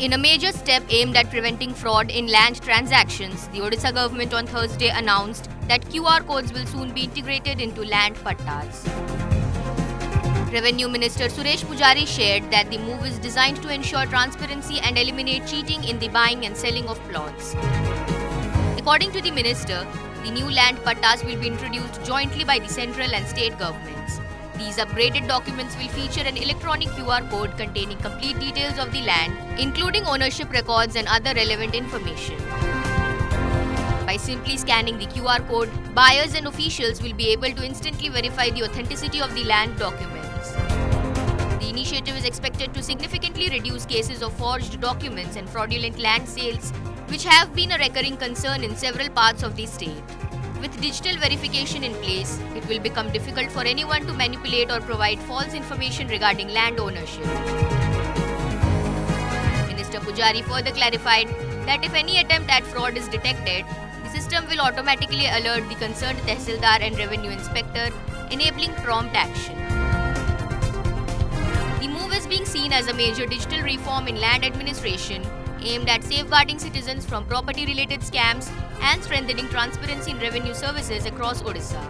In a major step aimed at preventing fraud in land transactions, the Odisha government on Thursday announced that QR codes will soon be integrated into land pattas. Revenue Minister Suresh Pujari shared that the move is designed to ensure transparency and eliminate cheating in the buying and selling of plots. According to the minister, the new land pattas will be introduced jointly by the central and state governments. These upgraded documents will feature an electronic QR code containing complete details of the land, including ownership records and other relevant information. By simply scanning the QR code, buyers and officials will be able to instantly verify the authenticity of the land documents. The initiative is expected to significantly reduce cases of forged documents and fraudulent land sales, which have been a recurring concern in several parts of the state. With digital verification in place, it will become difficult for anyone to manipulate or provide false information regarding land ownership. Minister Pujari further clarified that if any attempt at fraud is detected, the system will automatically alert the concerned Tehsildar and Revenue Inspector, enabling prompt action. The move is being seen as a major digital reform in land administration aimed at safeguarding citizens from property-related scams and strengthening transparency in revenue services across Odisha.